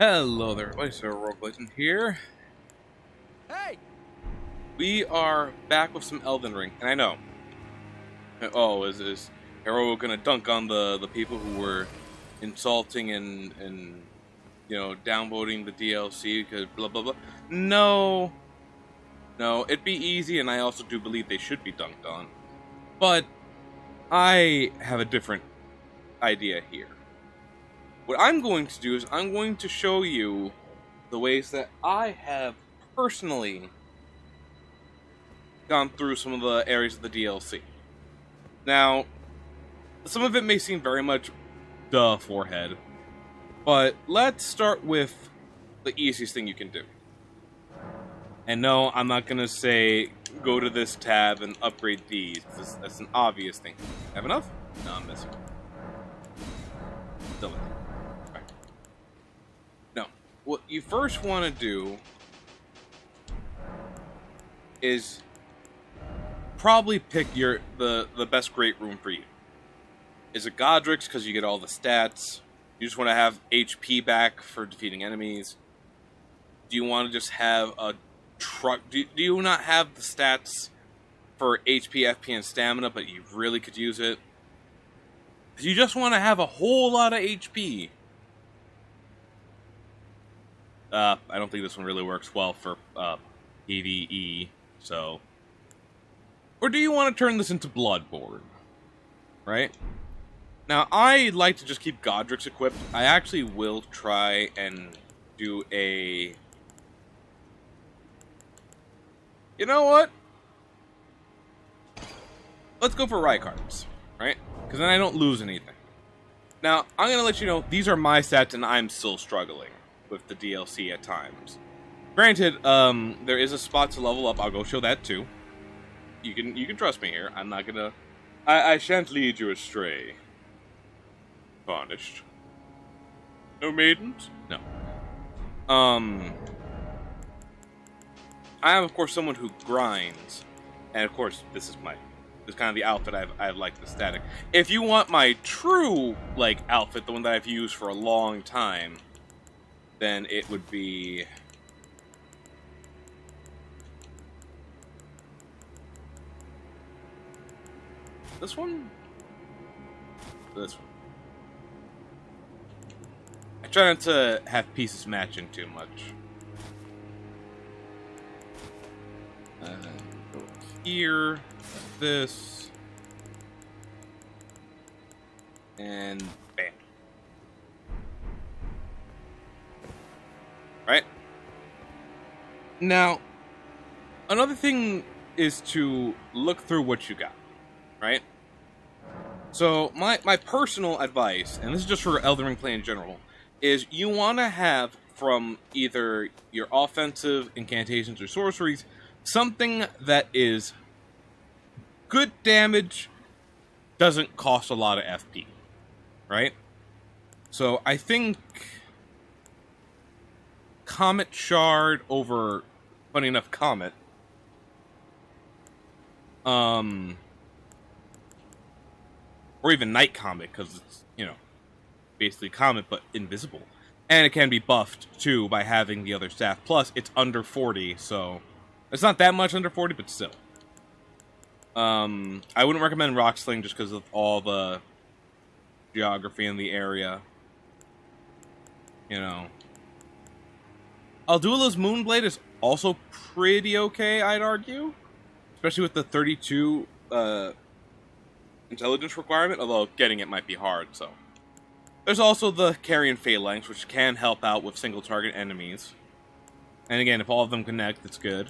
Hello there, everybody. So, Rogueblazing here. Hey! We are back with some Elden Ring, and I know. Oh, is Hero gonna dunk on the people who were insulting and downvoting the DLC because blah blah blah? No, no, it'd be easy, and I also do believe they should be dunked on. But I have a different idea here. What I'm going to do is I'm going to show you the ways that I have personally gone through some of the areas of the DLC. Now, some of it may seem very much duh forehead, but let's start with the easiest thing you can do. And no, I'm not gonna say go to this tab and upgrade these. That's an obvious thing. Have enough? No, I'm missing. Still missing. Right. No. What you first want to do is probably pick the best great room for you. Is it Godric's because you get all the stats? You just want to have HP back for defeating enemies? Do you want to just have a truck? Do you not have the stats for HP, FP, and stamina, but you really could use it? Do you just want to have a whole lot of HP? I don't think this one really works well for PvE, so... Or do you want to turn this into Bloodborne? Right? Now, I like to just keep Godric's equipped. I actually will try and do a... You know what? Let's go for Rykard's, right? Because then I don't lose anything. Now, I'm going to let you know, these are my stats and I'm still struggling with the DLC at times. Granted, there is a spot to level up. I'll go show that too. You can trust me here. I'm not gonna... I shan't lead you astray. Varnished. No maidens? No. I am, of course, someone who grinds. And, of course, this is kind of the outfit I've liked the static. If you want my true, outfit, the one that I've used for a long time, then it would be... This one? This one. I try not to have pieces matching too much. Go here, this, and bam. Right? Now, another thing is to look through what you got. Right? So, my personal advice, and this is just for Elden Ring play in general, is you want to have from either your offensive incantations or sorceries, something that is good damage, doesn't cost a lot of FP. Right? So, I think Comet Shard over, funny enough, Comet, or even Night Comet, because it's, basically Comet, but invisible. And it can be buffed, too, by having the other staff. Plus, it's under 40, so... It's not that much under 40, but still. I wouldn't recommend Rock Sling just because of all the geography in the area. Aldula's Moonblade is also pretty okay, I'd argue. Especially with the 32, intelligence requirement, although getting it might be hard, so. There's also the Carrion Phalanx, which can help out with single target enemies. And again, if all of them connect, it's good.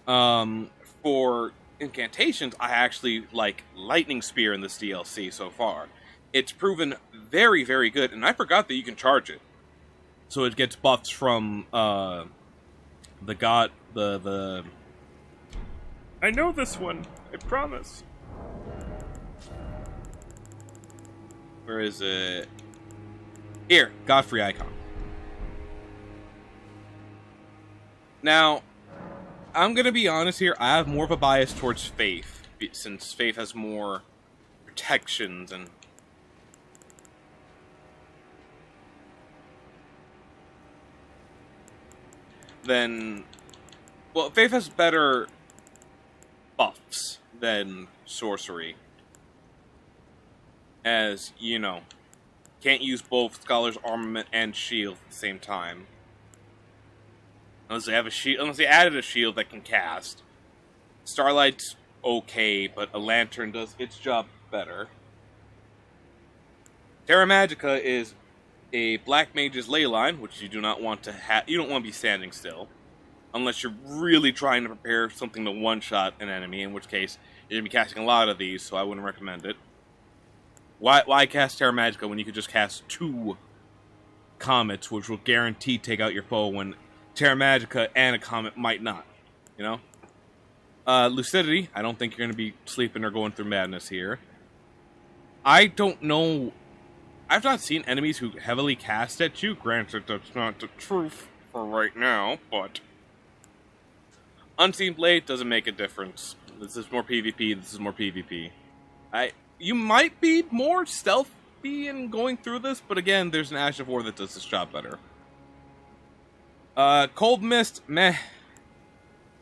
For incantations, I actually like Lightning Spear in this DLC so far. It's proven very, very good, and I forgot that you can charge it. So it gets buffs from, the... I know this one, I promise. Where is it? Here, Godfrey Icon. Now, I'm gonna be honest here, I have more of a bias towards Faith, since Faith has more protections and then... Well, Faith has better buffs than Sorcery. As, you know, can't use both Scholar's Armament and Shield at the same time. Unless they have a shield, unless they added a shield that can cast. Starlight's okay, but a Lantern does its job better. Terra Magica is a Black Mage's ley line, which you do not want to have. You don't want to be standing still, unless you're really trying to prepare something to one-shot an enemy. In which case, you're gonna be casting a lot of these, so I wouldn't recommend it. Why cast Terra Magica when you could just cast 2 comets, which will guarantee take out your foe when Terra Magica and a comet might not, you know? Lucidity, I don't think you're going to be sleeping or going through madness here. I don't know. I've not seen enemies who heavily cast at you. Granted, that's not the truth for right now, but... Unseen Blade doesn't make a difference. This is more PvP, this is more PvP. You might be more stealthy in going through this, but again, there's an Ash of War that does this job better. Cold Mist, meh.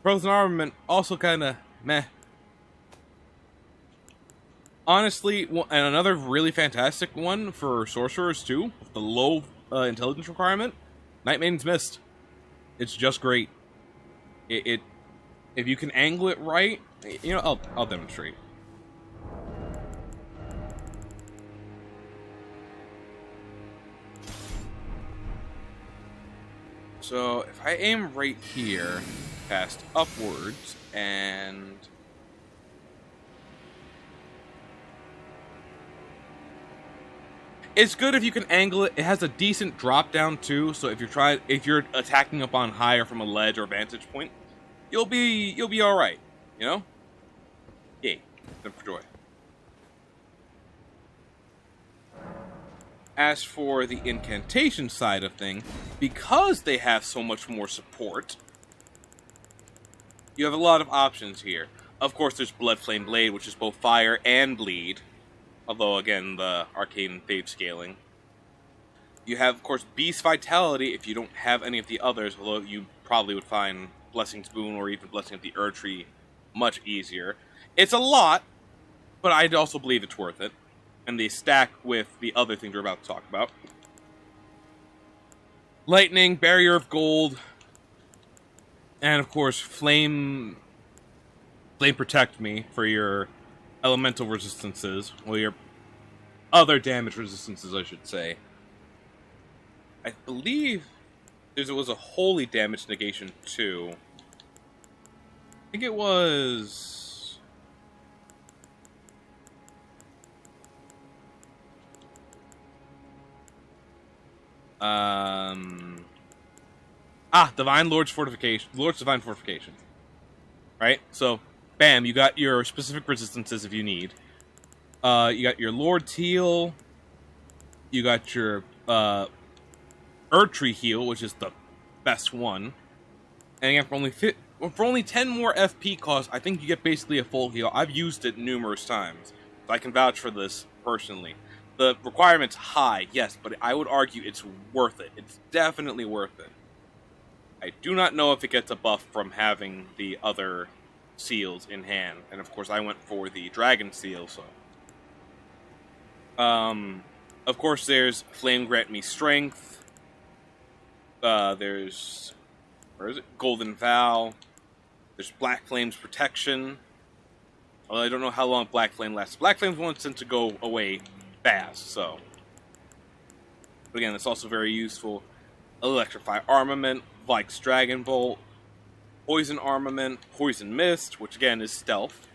Frozen Armament, also kinda meh. Honestly, and another really fantastic one for Sorcerers too, with the low intelligence requirement, Night Maiden's Mist. It's just great. If you can angle it right, you know, I'll demonstrate. So, if I aim right here, cast upwards, and... It's good if you can angle it. It has a decent drop down too, so if you're attacking up on high or from a ledge or vantage point, you'll be alright, you know? Yay. Then for joy. As for the incantation side of thing, because they have so much more support, you have a lot of options here. Of course, there's Blood Flame Blade, which is both fire and bleed. Although, again, the Arcane Fade scaling. You have, of course, Beast Vitality if you don't have any of the others, although you probably would find Blessing's Boon or even Blessing of the Erdtree much easier. It's a lot, but I also believe it's worth it. And they stack with the other things we're about to talk about. Lightning, Barrier of Gold, and of course, Flame Protect Me for your elemental resistances, well, your other damage resistances, I should say. I believe there was a Holy Damage Negation too. I think it was... Divine Lord's Fortification. Lord's Divine Fortification. Right? So, bam, you got your specific resistances if you need. You got your Lord's Heal. You got your Erdtree Heal, which is the best one. And again, for only 10 more FP cost, I think you get basically a full heal. I've used it numerous times, so I can vouch for this personally. The requirement's high, yes, but I would argue it's worth it. It's definitely worth it. I do not know if it gets a buff from having the other seals in hand. And of course, I went for the Dragon Seal, so... of course, there's Flame Grant Me Strength. There's... Where is it? Golden Vow. There's Black Flame's Protection. Well, I don't know how long Black Flame lasts. Black Flame's one tend to go away fast, so... But again, it's also very useful. Electrify Armament, Vike's Dragon Bolt, Poison Armament, Poison Mist, which again is stealth.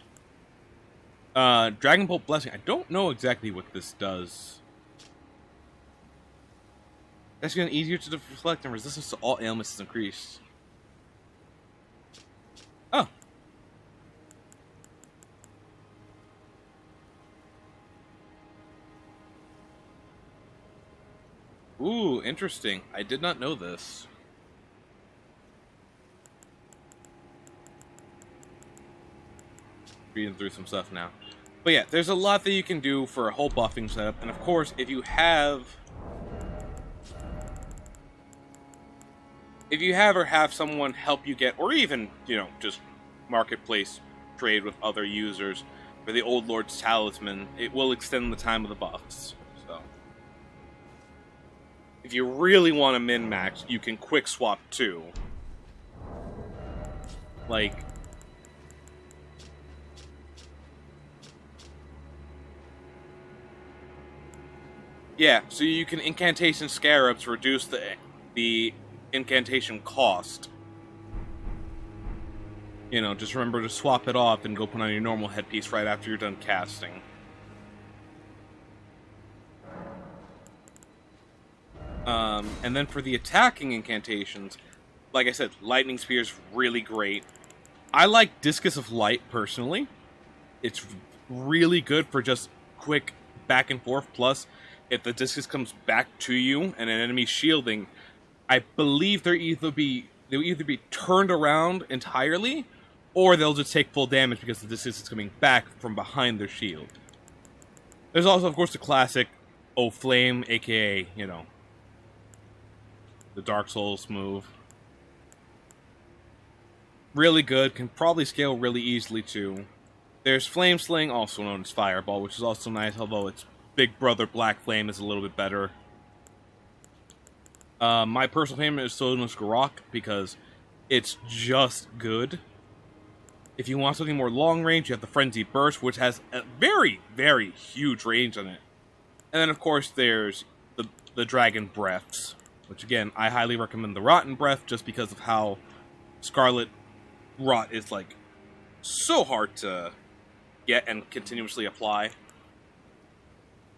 Dragon Bolt Blessing, I don't know exactly what this does. That's getting easier to deflect and resistance to all ailments is increased. Oh. Ooh, interesting. I did not know this. Reading through some stuff now. But yeah, there's a lot that you can do for a whole buffing setup. And of course, if you have... if you ever have someone help you get, or even, just marketplace trade with other users for the Old Lord's Talisman, it will extend the time of the buffs. So, if you really want to min-max, you can quick swap too. Like, yeah, so you can incantation scarabs reduce the incantation cost. Just remember to swap it off and go put on your normal headpiece right after you're done casting. And then for the attacking incantations, like I said, Lightning Spear is really great. I like Discus of Light, personally. It's really good for just quick back and forth. Plus, if the Discus comes back to you and an enemy shielding, I believe they'll either be turned around entirely, or they'll just take full damage because the Discus is coming back from behind their shield. There's also, of course, the classic Flame, aka, the Dark Souls move. Really good, can probably scale really easily too. There's Flame Sling, also known as Fireball, which is also nice, although its Big Brother Black Flame is a little bit better. My personal favorite is Sodnos Garok, because it's just good. If you want something more long range, you have the Frenzy Burst, which has a very, very huge range on it. And then, of course, there's the Dragon Breaths, which, again, I highly recommend the Rotten Breath, just because of how Scarlet Rot is, like, so hard to get and continuously apply.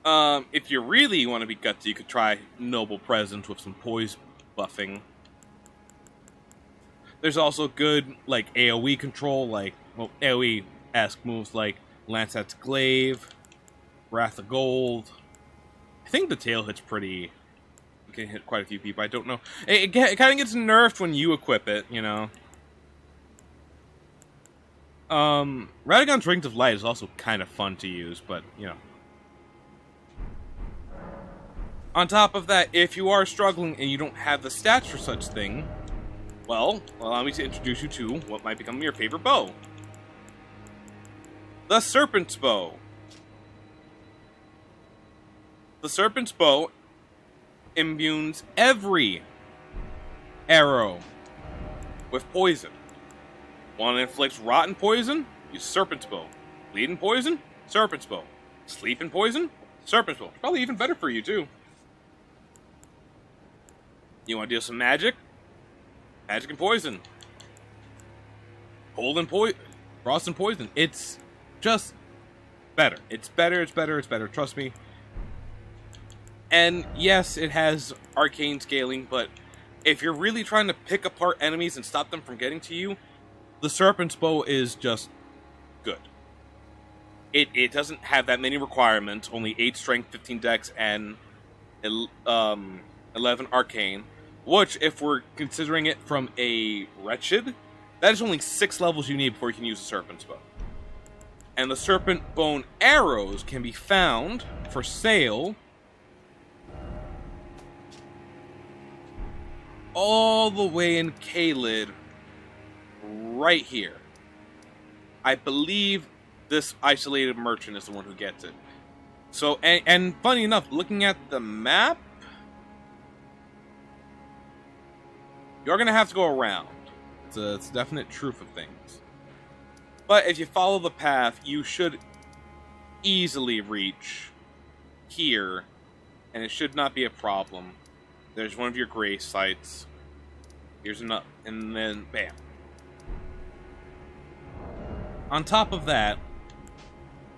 If you really want to be gutsy, you could try Noble Presence with some poise buffing. There's also good, like, AoE control, like, AoE-esque moves like Lancett's Glaive, Wrath of Gold. I think the tail hit's pretty... You can hit quite a few people, I don't know. It kind of gets nerfed when you equip it, Radagon's Rings of Light is also kind of fun to use, but, On top of that, if you are struggling and you don't have the stats for such thing, well, allow me to introduce you to what might become your favorite bow. The Serpent's Bow. The Serpent's Bow imbues every arrow with poison. Want to inflict rotten poison? Use Serpent's Bow. Bleeding poison? Serpent's Bow. Sleeping poison? Serpent's Bow. Probably even better for you, too. You want to deal some magic? Magic and poison. Cold and poison. Frost and poison. It's just better. It's better, it's better, it's better. Trust me. And yes, it has arcane scaling, but if you're really trying to pick apart enemies and stop them from getting to you, the Serpent's Bow is just good. It doesn't have that many requirements, only 8 strength, 15 dex, and 11 arcane, which, if we're considering it from a Wretched, that is only 6 levels you need before you can use the Serpent's Bow. And the Serpent Bone arrows can be found for sale all the way in Caelid, right here. I believe this isolated merchant is the one who gets it. So, and funny enough, looking at the map, you're going to have to go around. It's a definite truth of things. But if you follow the path, you should easily reach here, and it should not be a problem. There's one of your grace sites. Here's another, and then bam. On top of that,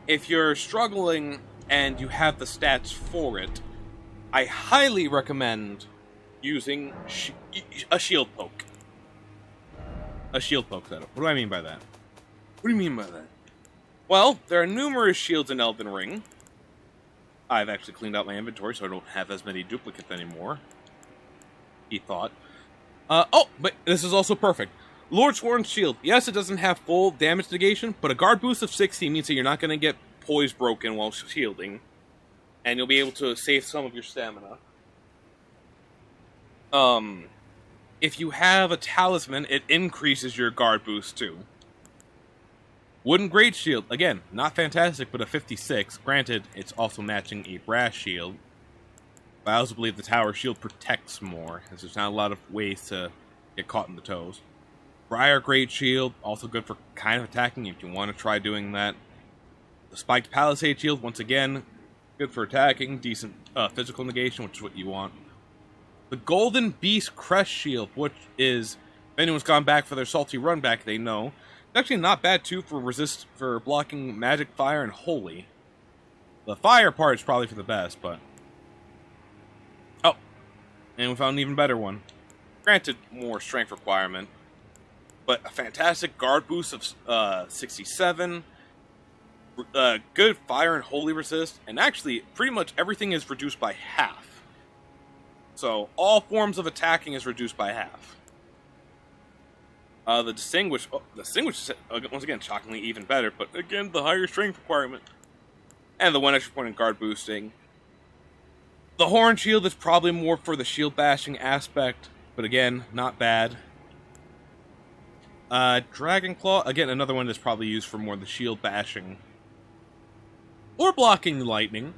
if you're struggling and you have the stats for it, I highly recommend using a shield poke. A shield poke setup. What do I mean by that? What do you mean by that? Well, there are numerous shields in Elden Ring. I've actually cleaned out my inventory, so I don't have as many duplicates anymore. He thought. But this is also perfect. Lordsworn's Shield. Yes, it doesn't have full damage negation, but a guard boost of 60 means that you're not going to get poise broken while shielding. And you'll be able to save some of your stamina. if you have a talisman, it increases your guard boost too. Wooden Great Shield, again, not fantastic, but a 56. Granted, it's also matching a brass shield. But I also believe the tower shield protects more, as there's not a lot of ways to get caught in the toes. Briar Great Shield, also good for kind of attacking if you want to try doing that. The Spiked Palisade Shield, once again, good for attacking, decent physical negation, which is what you want. The Golden Beast Crest Shield, which is, if anyone's gone back for their salty run back, they know. It's actually not bad too for blocking magic, fire, and holy. The fire part is probably for the best, but... Oh, and we found an even better one. Granted, more strength requirement, but a fantastic guard boost of 67. Good fire and holy resist, and actually, pretty much everything is reduced by half. So, all forms of attacking is reduced by half. The Distinguished is, once again, shockingly even better, but again, the higher strength requirement. And the 1 extra point in guard boosting. The Horn Shield is probably more for the shield bashing aspect, but again, not bad. Dragon Claw, again, another one that's probably used for more the shield bashing. Or blocking lightning.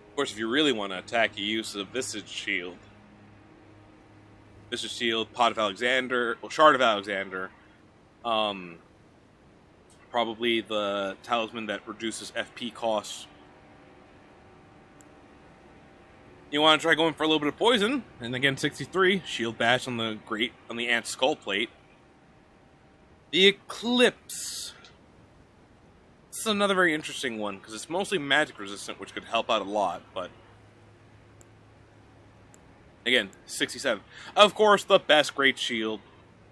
Of course, if you really want to attack, you use the Visage Shield. Visage Shield, Pot of Alexander, or Shard of Alexander. Probably the talisman that reduces FP costs. You want to try going for a little bit of poison, and again, 63, Shield Bash on the Ant's Skull Plate. The Eclipse. This is another very interesting one, because it's mostly magic resistant, which could help out a lot, but... Again, 67. Of course, the best Great Shield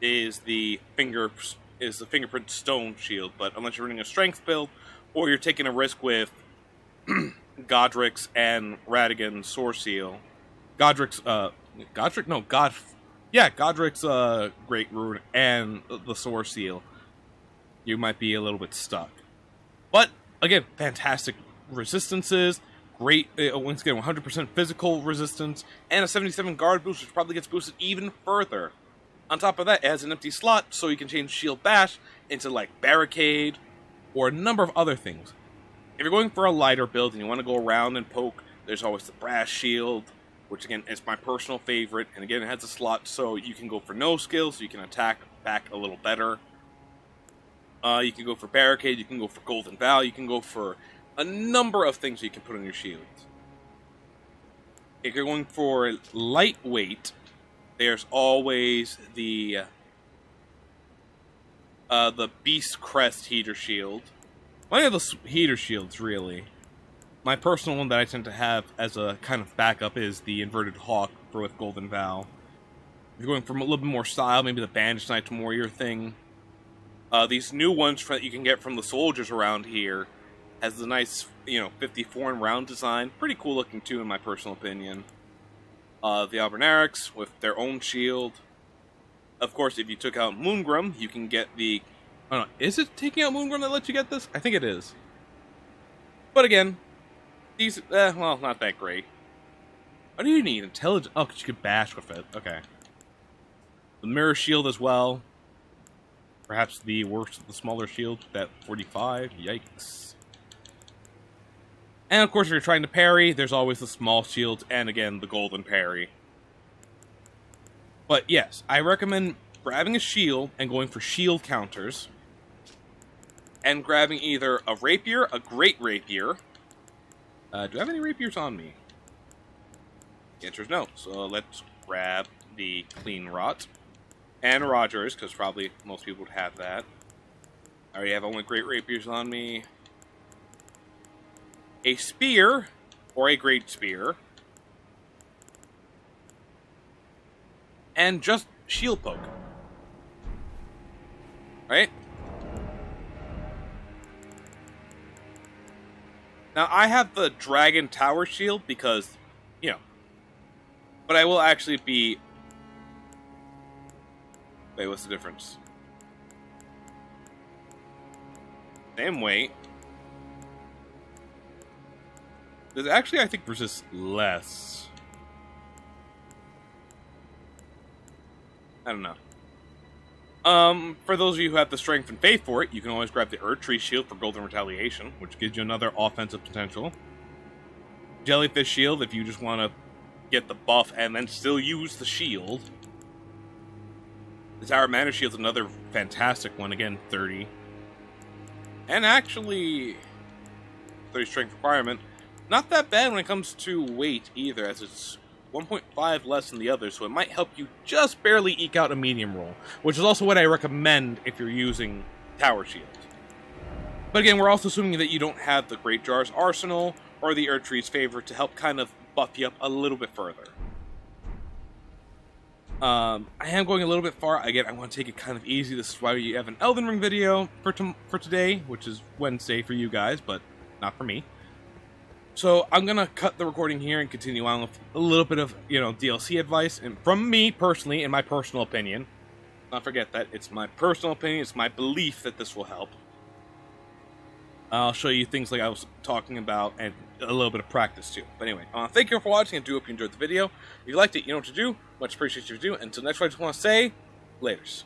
is the Fingerprint Stone Shield, but unless you're running a Strength build, or you're taking a risk with Godric's and Radigan's Sword Seal. Godric's Great Rune and the Sword Seal. You might be a little bit stuck. But, again, fantastic resistances. Great, once again, 100% physical resistance, and a 77 guard boost, which probably gets boosted even further. On top of that, it has an empty slot, so you can change Shield Bash into, like, Barricade, or a number of other things. If you're going for a lighter build and you want to go around and poke, there's always the Brass Shield, which, again, is my personal favorite, and again, it has a slot, so you can go for no skills, so you can attack back a little better. You can go for Barricade, you can go for Golden Vow, you can go for a number of things you can put on your shields. If you're going for lightweight, there's always the Beast Crest Heater Shield. One of the heater shields, really. My personal one that I tend to have as a kind of backup is the Inverted Hawk with Golden Vow. If you're going for a little bit more style, maybe the Bandaged Knight Warrior thing. These new ones that you can get from the soldiers around here has the nice, 54 and round design. Pretty cool looking too, in my personal opinion. The Albernarics with their own shield. Of course, if you took out Moongrum, you can get the... I don't know, is it taking out Moongrum that lets you get this? I think it is. But again, these, well, not that great. What do you need? Intelligence? Oh, because you could bash with it. Okay. The Mirror Shield as well. Perhaps the worst of the smaller shield, that 45. Yikes. And of course, if you're trying to parry, there's always the small shield, and again, the golden parry. But yes, I recommend grabbing a shield and going for shield counters. And grabbing either a rapier, a great rapier. Do I have any rapiers on me? The answer is no. So let's grab the Clean Rot. And Rogers, because probably most people would have that. I already have only great rapiers on me. A spear, or a great spear. And just shield poke. Right? Now, I have the Dragon Tower Shield because, but I will actually be... Wait, what's the difference? Same weight. Does actually, I think, resist less. I don't know. For those of you who have the strength and faith for it, you can always grab the Earth Tree Shield for Golden Retaliation, which gives you another offensive potential. Jellyfish Shield if you just want to get the buff and then still use the shield. The Tower Mana Shield's another fantastic one, again, 30. And actually, 30 strength requirement, not that bad when it comes to weight either, as it's 1.5 less than the others, so it might help you just barely eke out a medium roll, which is also what I recommend if you're using Tower Shield. But again, we're also assuming that you don't have the Great Jar's Arsenal or the Earth Tree's Favor to help kind of buff you up a little bit further. I am going a little bit far. Again, I want to take it kind of easy. This is why we have an Elden Ring video for today, which is Wednesday for you guys, but not for me. So I'm going to cut the recording here and continue on with a little bit of, DLC advice. And from me, personally, in my personal opinion, not forget that it's my personal opinion, it's my belief that this will help. I'll show you things like I was talking about and a little bit of practice too. But anyway, thank you for watching. I do hope you enjoyed the video. If you liked it, you know what to do. Much appreciated if you do. Until next time, I just want to say, laters.